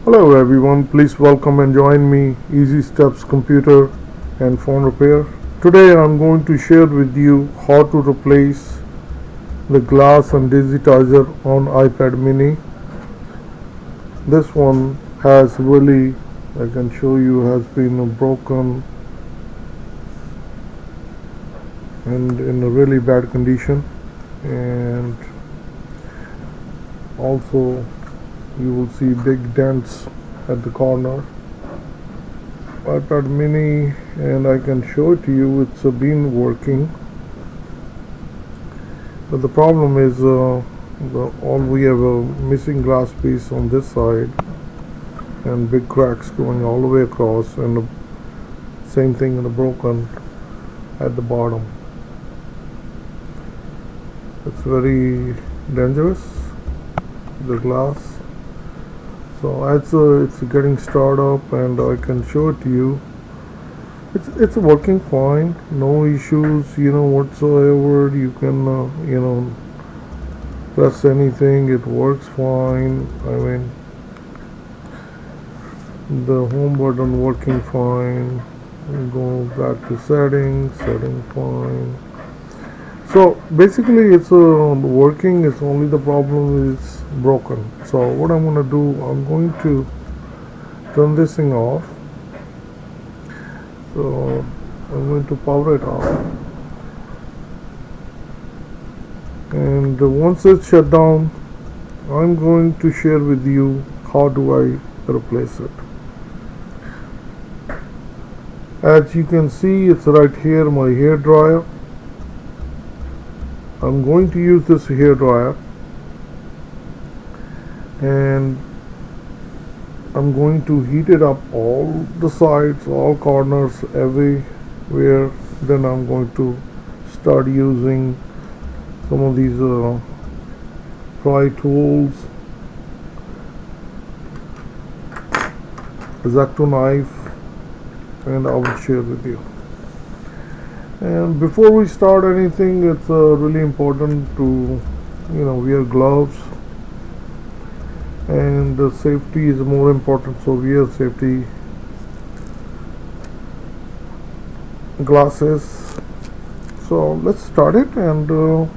Hello everyone, please welcome and join me Easy Steps Computer and Phone Repair. Today I'm going to share with you how to replace the glass and digitizer on iPad mini. This one has really, I can show you, has been broken and in a really bad condition, and also you will see big dents at the corner. iPad mini, and I can show it to you, it's been working, but the problem is we have a missing glass piece on this side and big cracks going all the way across, and the same thing in the broken at the bottom. It's very dangerous, the glass. So it's getting started up, and I can show it to you. It's working fine, no issues, whatsoever. You can press anything, it works fine. I mean, the home button working fine. Go back to settings, setting fine. So basically it's working, it's only the problem is broken. So what I'm going to do, I'm going to turn this thing off. So I'm going to power it off, and once it's shut down, I'm going to share with you how do I replace it. As you can see, it's right here, my hair dryer. I'm going to use this hair dryer, and I'm going to heat it up all the sides, all corners, everywhere. Then I'm going to start using some of these pry tools, X-Acto knife, and I will share with you. And before we start anything, it's really important to wear gloves, and the safety is more important, so wear safety glasses. So let's start it, and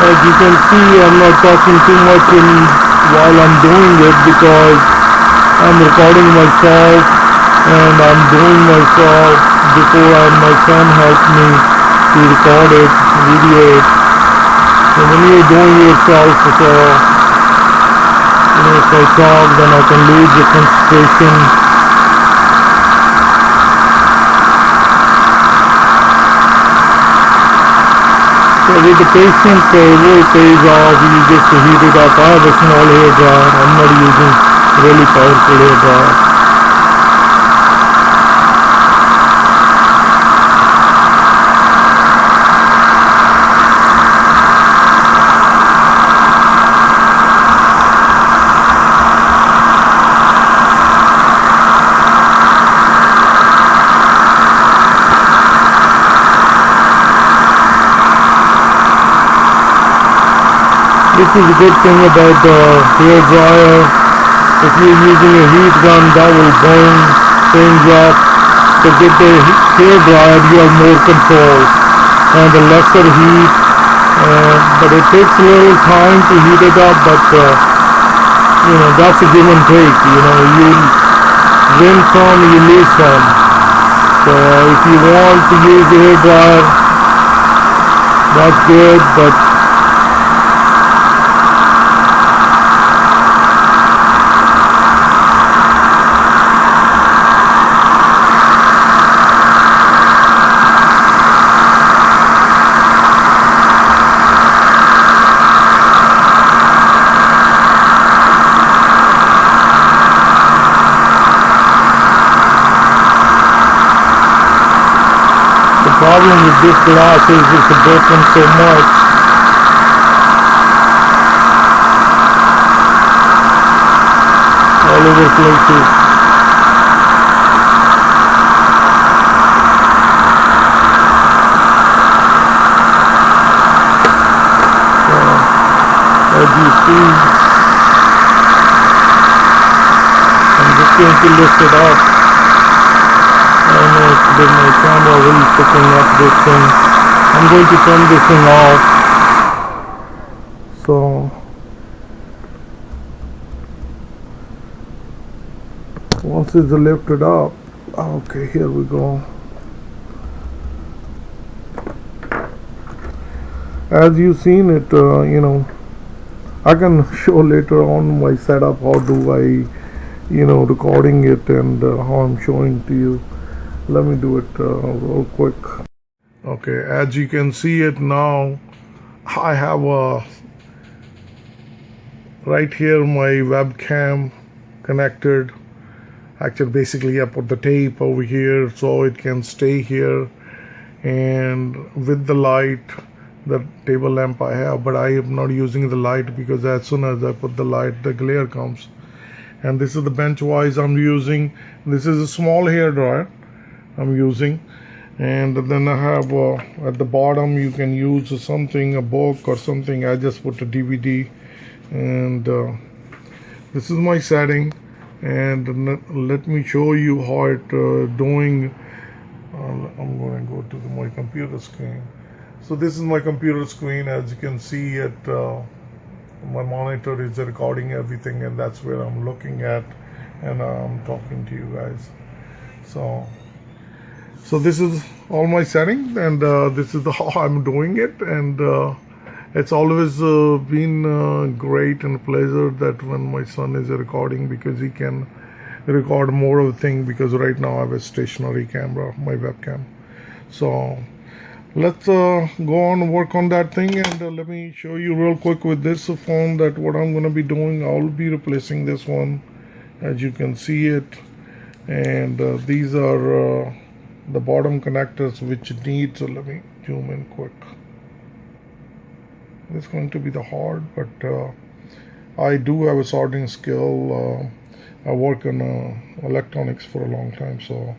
as you can see, I'm not talking too much while I'm doing it, because I'm recording myself and I'm doing myself before my son helped me to record it, video it. So when you're doing yourself, so if I talk, then I can lose the concentration. So with the patience, it really pays off. You just heat it up. I have a small hair dryer. I'm not using really powerful hair dryer. This is a good thing about the hair dryer. If you're using a heat gun, that will burn things up. So with the hair dryer, you have more control and the lesser heat. But it takes a little time to heat it up. But that's a give and take. You win some, you lose some. So if you want to use the hair dryer, that's good. But the problem with this glass is it's broken so much. All over places. So, as you see, I'm just going to lift it up. I don't know if my camera really picking up this thing. I'm going to turn this thing off. So once it's lifted up, okay, here we go. As you've seen it, I can show later on my setup how do I recording it and how I'm showing to you. Let me do it real quick. Okay, as you can see it now, I have right here my webcam connected. Actually, basically I put the tape over here so it can stay here, and with the light, the table lamp I have, but I am not using the light because as soon as I put the light, the glare comes. And this is the bench wise I'm using. This is a small hair dryer I'm using, and then I have at the bottom you can use something, a book or something. I just put a DVD, and this is my setting, and let me show you how it doing. I'm going to go to my computer screen. So this is my computer screen. As you can see it, my monitor is recording everything, and that's where I'm looking at, and I'm talking to you guys. So this is all my settings, and this is how I'm doing it, and it's always been great and pleasure that when my son is recording, because he can record more of the thing, because right now I have a stationary camera, my webcam. So let's go on and work on that thing, and let me show you real quick with this phone that what I'm going to be doing. I'll be replacing this one, as you can see it, and these are the bottom connectors which need, so let me zoom in quick. It's going to be the hard, but I do have a soldering skill. I work in electronics for a long time, so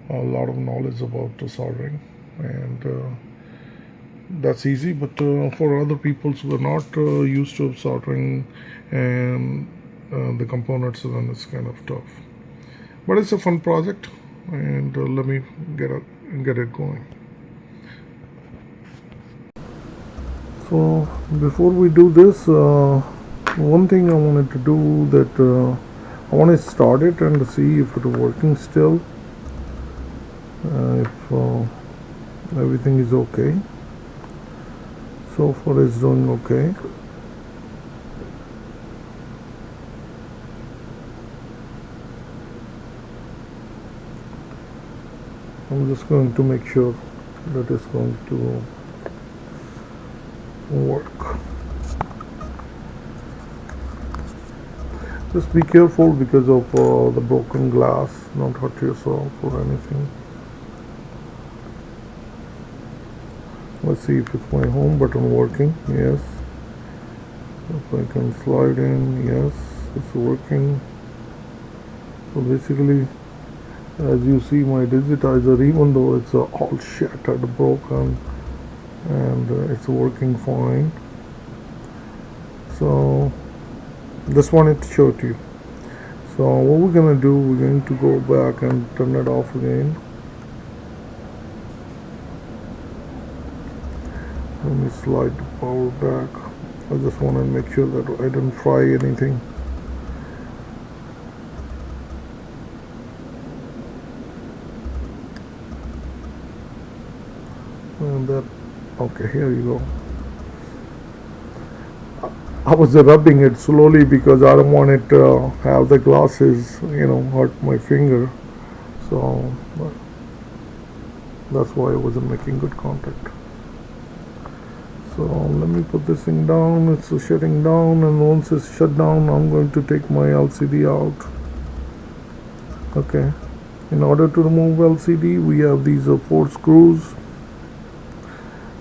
a lot of knowledge about soldering, and that's easy. But for other people who are not used to soldering and the components, then it's kind of tough. But it's a fun project, and let me get it going. So before we do this, one thing I wanted to do that I want to start it and see if it's working still. everything is okay. So far it's doing okay. I'm just going to make sure that it's going to work. Just be careful because of the broken glass. Don't hurt yourself or anything. Let's see if it's my home button working. Yes. If I can slide in, yes, it's working. So basically, as you see, my digitizer, even though it's all shattered, broken, and it's working fine. So just wanted to show it to you. So what we're gonna do, we're going to go back and turn it off again. Let me slide the power back. I just want to make sure that I didn't fry anything. And that, okay, here you go. I was rubbing it slowly because I don't want it to have the glasses, hurt my finger. So that's why I wasn't making good contact. So let me put this thing down. It's shutting down, and once it's shut down, I'm going to take my LCD out. Okay. In order to remove LCD, we have these 4 screws.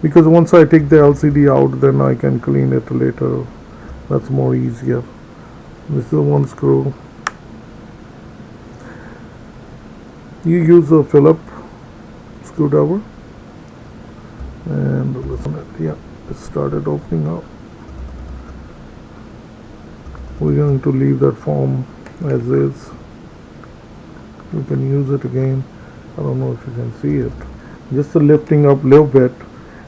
Because once I take the LCD out, then I can clean it later. That's more easier. This is 1 screw. You use a Phillips screwdriver, and listen, yeah, it started opening up. We're going to leave that form as is. You can use it again. I don't know if you can see it. Just lifting up a little bit,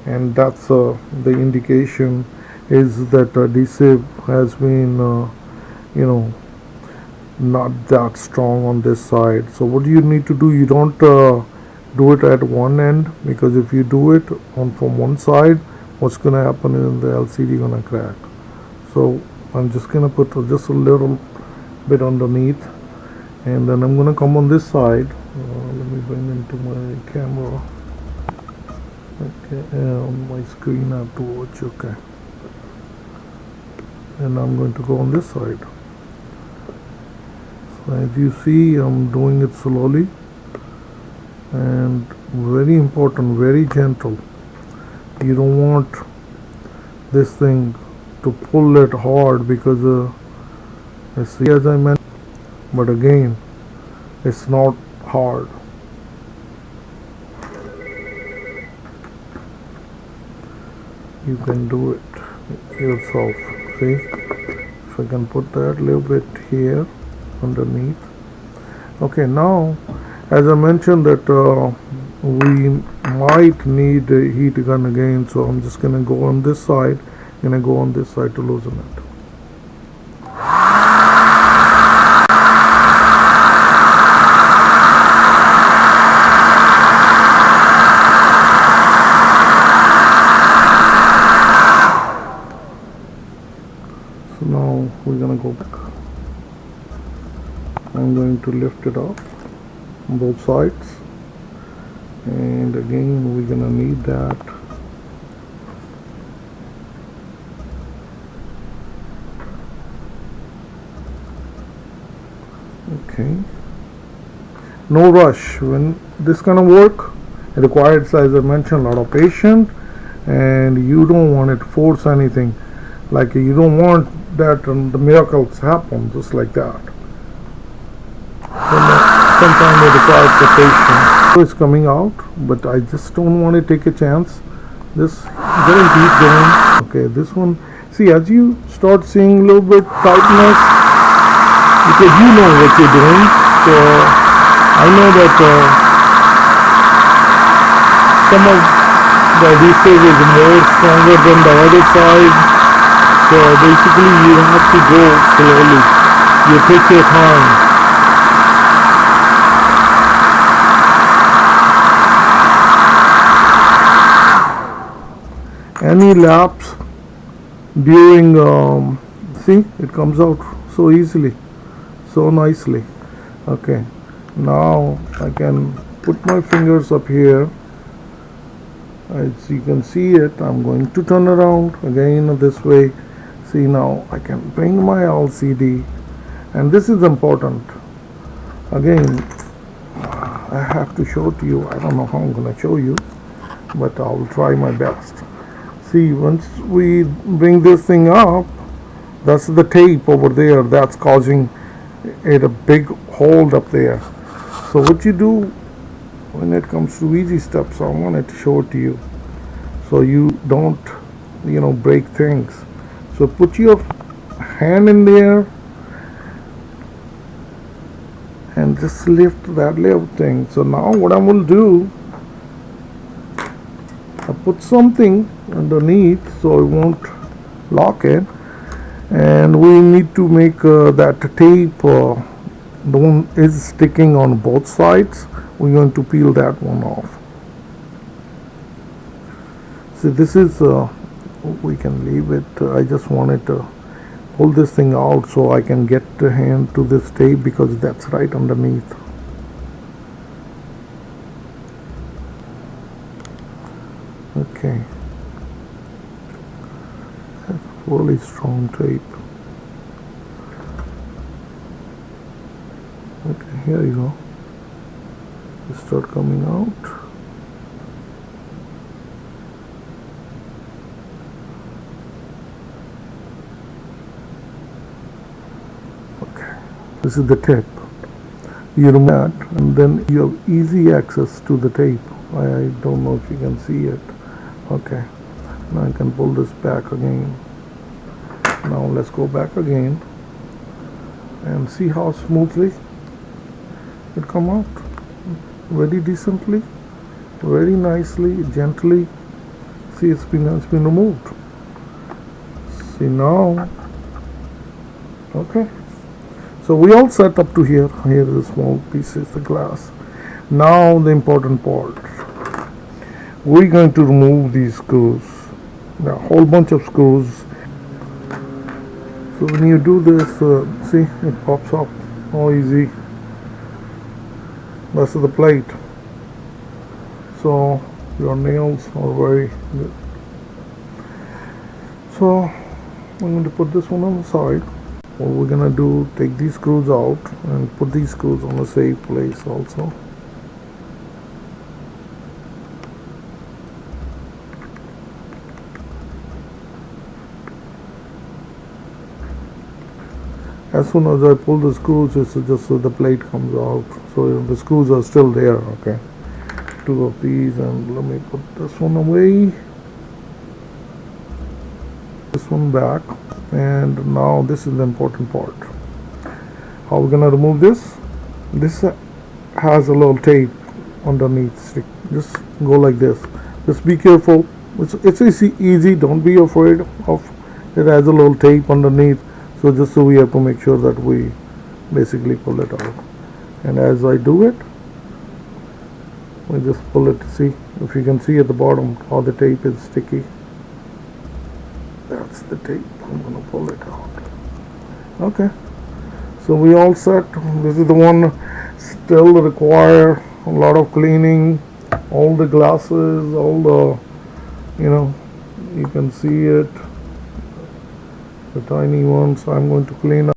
and that's the indication is that adhesive has been not that strong on this side. So what do you need to do? You don't do it at one end, because if you do it from one side, what's going to happen is the LCD going to crack. So I'm just going to put just a little bit underneath, and then I'm going to come on this side. Let me bring into my camera. Okay, on my screen I have to watch. Okay, and I'm going to go on this side. So as you see, I'm doing it slowly and very important, very gentle. You don't want this thing to pull it hard, because as I mentioned, but again, it's not hard. You can do it yourself. See, if I can put that little bit here underneath. Okay, now as I mentioned that we might need a heat gun again, so I'm just gonna go on this side, to loosen it. So now we're gonna go back. I'm going to lift it up on both sides, and again we're gonna need that. Okay, no rush. When this kind of work, it requires, as I mentioned, a lot of patience, and you don't want it to force anything. Like, you don't want that the miracles happen just like that. Sometimes it requires the patience. So it's coming out, but I just don't want to take a chance. Just getting heat going. Okay, this one. See, as you start seeing a little bit tightness, because you know what you're doing. So I know that some of the adhesive is more stronger than the other side. So basically, you have to go slowly. You take your time. any lapse during see, it comes out so easily, so nicely. Okay, now I can put my fingers up here. As you can see it, I'm going to turn around again this way. See, now I can bring my LCD, and this is important. Again, I have to show to you. I don't know how I'm going to show you, but I'll try my best. See, once we bring this thing up, that's the tape over there that's causing it a big hold up there. So what you do when it comes to easy steps, I wanted to show it to you so you don't break things. So put your hand in there and just lift that little thing. So now what I will do, I put something underneath so it won't lock it, and we need to make that tape the one is sticking on both sides. We're going to peel that one off. So this is we can leave it. I just wanted to pull this thing out so I can get the hand to this tape because that's right underneath. Okay, that's really strong tape. Okay, here you go. You start coming out. Okay, this is the tip. You remove that, and then you have easy access to the tape. I don't know if you can see it. Okay, now I can pull this back again. Now let's go back again and see how smoothly it come out. Very decently, very nicely, gently. See, it's been removed. See now. Okay, so we all set up to here. Here is the small pieces, the glass. Now the important part. We're going to remove these screws. There are a whole bunch of screws. So when you do this, see, it pops up all easy. That's the plate. So your nails are very good. So I'm going to put this one on the side. What we're going to do, take these screws out and put these screws on a safe place also. As soon as I pull the screws, it's just so the plate comes out. So the screws are still there. Okay, two of these, and let me put this one away, this one back, and now this is the important part. How we're gonna remove this? This has a little tape underneath. Just go like this. Just be careful. It's easy. Don't be afraid of it. Has a little tape underneath. So just so we have to make sure that we basically pull it out. And as I do it, we just pull it. See, if you can see at the bottom how the tape is sticky. That's the tape. I'm going to pull it out. Okay. So we all set. This is the one still require a lot of cleaning. All the glasses, all the, you can see it. The tiny ones I'm going to clean up.